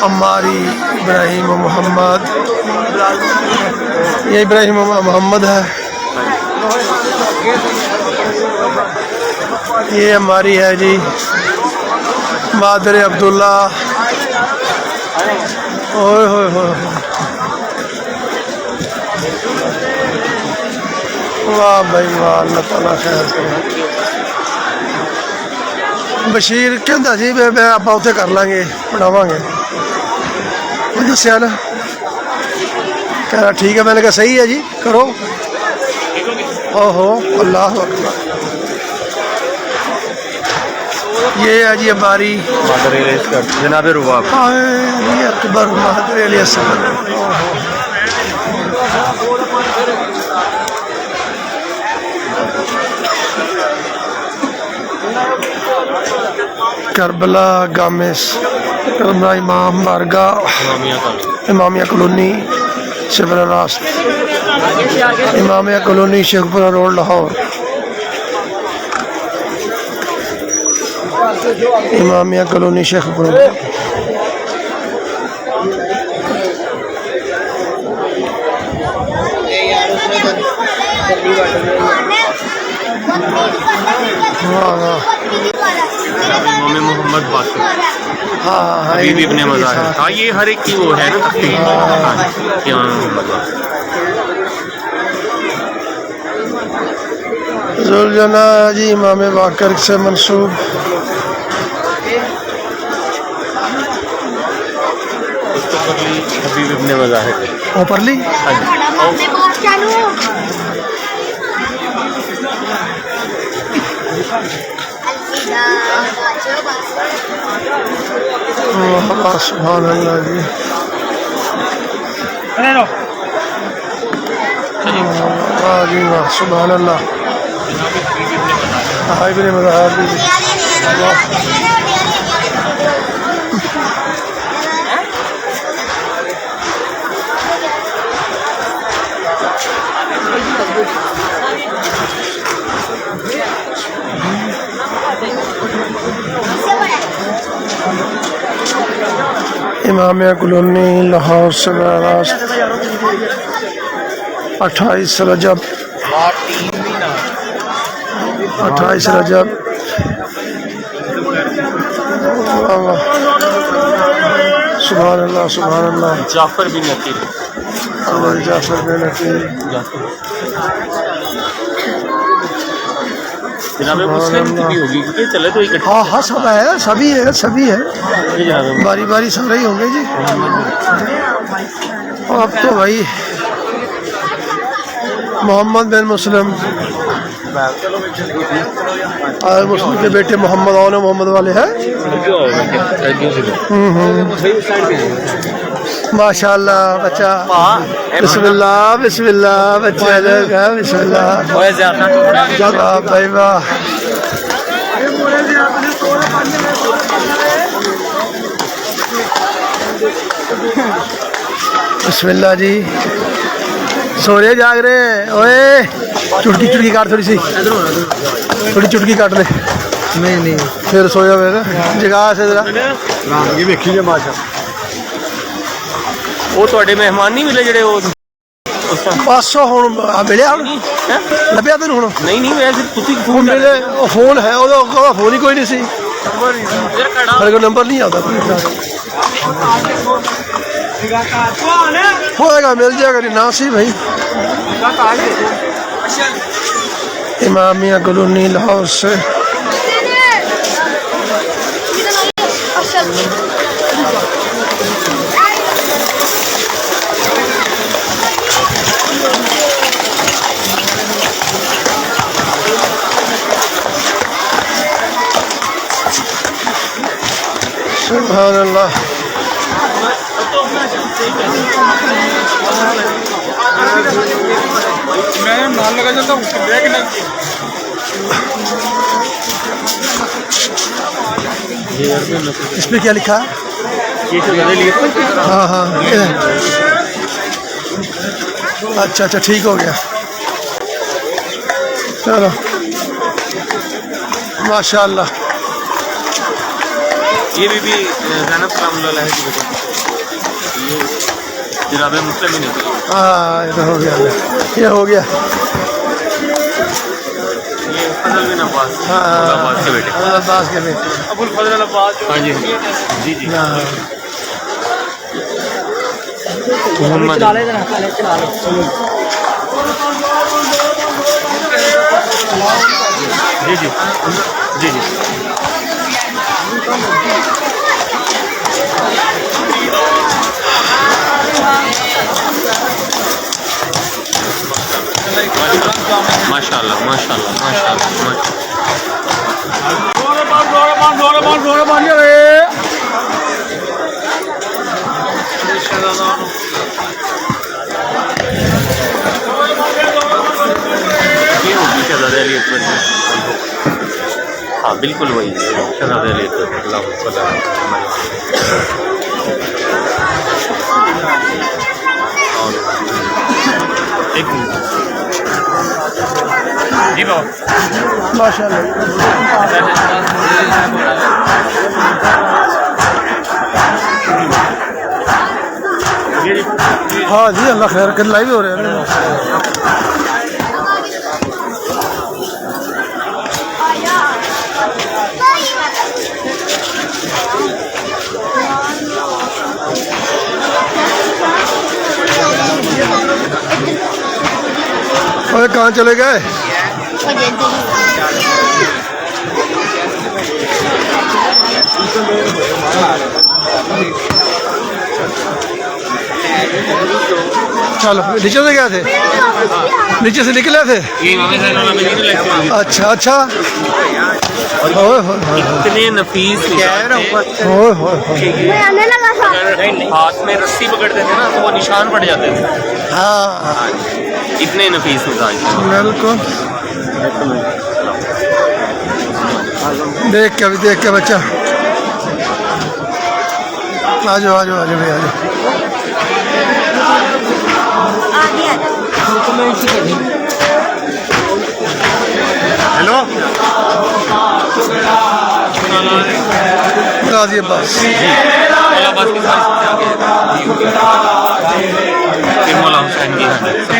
अम्मारी इब्राहिम मोहम्मद, ये इब्राहिम मोहम्मद है, ये हमारी है जी मादर अब्दुल्ला। ओए होए होए, वाह भाई वाह, अल्लाह ताला खैर करे। बशीर कहता जी मैं आप उत्थे कर लाँगे, बनावांगे, दसिया ना, कह रहा ठीक है। मैंने कहा सही है जी, करो। ओहो अल्लाह अकबर। ये है जी हमारी जनाब रुबाब अकबर मादर करबला गामिस, करबला इमाम बारगा, इमामिया कॉलोनी सिविल रास्त, Imamia colony Sheikhupura road Lahore, Imamia colony Sheikhupura. Mohammad Baqir, हाँ हबीब इब्ने मज़ाहिर। हाँ ये हर एक की वो है ना तख्ती। जुलजना जी इमाम बाक़िर से मंसूब। हबीब इब्ने मज़ाहिर ऊपरली सुभान अल्लाह जी। जी वाह सुभान अल्लाह। इब्ने मज़ाहिर इमामिया कॉलोनी लाहौर से 28 रजब, 28 रजब। सुभान अल्लाह सुभान अल्लाह। जाफर बिन अकील, जाफर बिन अकील जनाब मुस्लिम की भी होगी क्योंकि चले तो इकट्ठे। हाँ हाँ सब है, सभी है, सभी है, बारी बारी सारे ही होंगे जी। अब तो भाई मोहम्मद बिन मुस्लिम और मुस्लिम के बेटे मोहम्मद और मोहम्मद वाले हैं। माशाल्लाह बच्चा, बिस्मिल्लाह बिस्मिल्लाह, बच्चा लगा बिस्मिल्लाह। वाह भाई वाह। बिस्मिल्लाह जी। सो रहे जाग रहे हैं? ओए चुटकी चुटकी काट, थोड़ी सी थोड़ी चुटकी काट ले। नहीं फिर सो जावे ना, जगा से जरा ये वेखी जे माशा। वो ਤੁਹਾਡੇ ਮਹਿਮਾਨ ਨਹੀਂ ਮਿਲੇ ਜਿਹੜੇ ਉਹ बस ਹੁਣ मिलिया ਲੱਭਿਆ ਤੈਨੂੰ ਹੁਣ? नहीं वैसे ਤੁਸੀਂ फोन मिले, फोन है ਉਹਦਾ फोन ही कोई नहीं सी, मेरे को नंबर नहीं आता। होएगा मिल जाएगा, ना सी भाई। इमामिया कॉलोनी लाहौर से सुभान अल्लाह। मैं नाल लगा जाता हूँ। इस पे क्या लिखा है? ये शहजादे अली अकबर हाँ हाँ ये है। अच्छा अच्छा ठीक हो गया। चलो माशाल्लाह। ये भी ज़ैनब सलामुल्लाह अलैहा की बेटी। ये जनाब मुस्लिम ही नहीं। हाँ ये तो हो गया, ये हो गया। ये फजल बिन अब्बास, हाँ अब्बास के बेटे। अब्बास के बेटे। अबुल फजल अब्बास। हाँ जी जी जी। हाँ मोहम्मद जी जी जी जी। माशाल्लाह माशाल्लाह माशाल्लाह। ये होगी शहजादे अली अकबर की। हाँ बिल्कुल वही है शहजादे अली अकबर। अल्लाह एक मिनट जी बाबा। माशाल्लाह। हाँ जी अल्लाह खैर कर, लाइव हो रहे हैं। अरे कहाँ चले गए? चलो नीचे से गए थे, नीचे से निकले थे। ये इमाम हुसैन वाला मदीना लेक्चर। अच्छा अच्छा। ओए होए होए इतने नफीस निशान थे। ओए होए होए। अगर हाथ में रस्सी पकड़ते थे ना तो वो निशान पड़ जाते थे। हाँ इतने नफीस निशान थे। बिल्कुल। देख के बच्चा। आ जाओ आ जाओ आ जाओ भाई आ जाओ। हेलो गाजी अब्बास। अब्बास की फिर मौला हुसैन की। सबसे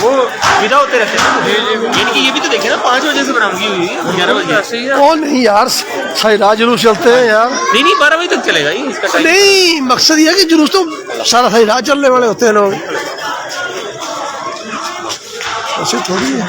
वो विदा होते रहते हैं। इनकी ये भी तो देखे ना 5 बजे से बरामदगी हुई है 11 बजे। कौन नहीं यार, सारी रात जुलूस चलते हैं यार। नहीं 12 बजे तक चलेगा ये इसका टाइम। नहीं मकसद ये है कि जुलूस तो सारी रात चलने वाले होते हैं लोग, ऐसे थोड़ी है।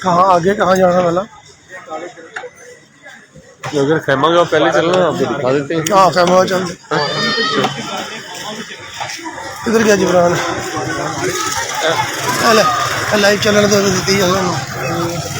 कहाँ आगे कहाँ जाना वाला? अगर खेमा का पहले चलना आपको दिखा देते हैं। हाँ फैमा चल। इधर क्या जिब्रान लाइव चलने तो देती है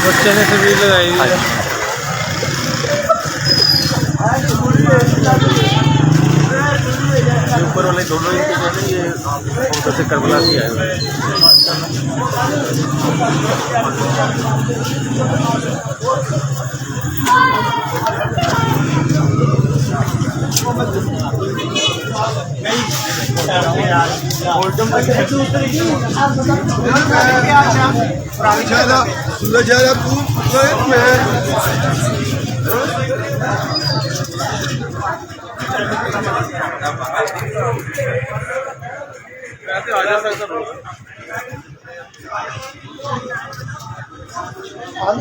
बच्चे ने सभी लगाई ऊपर वाले दोनों ही ये फोटो से करबला से आए हुए आ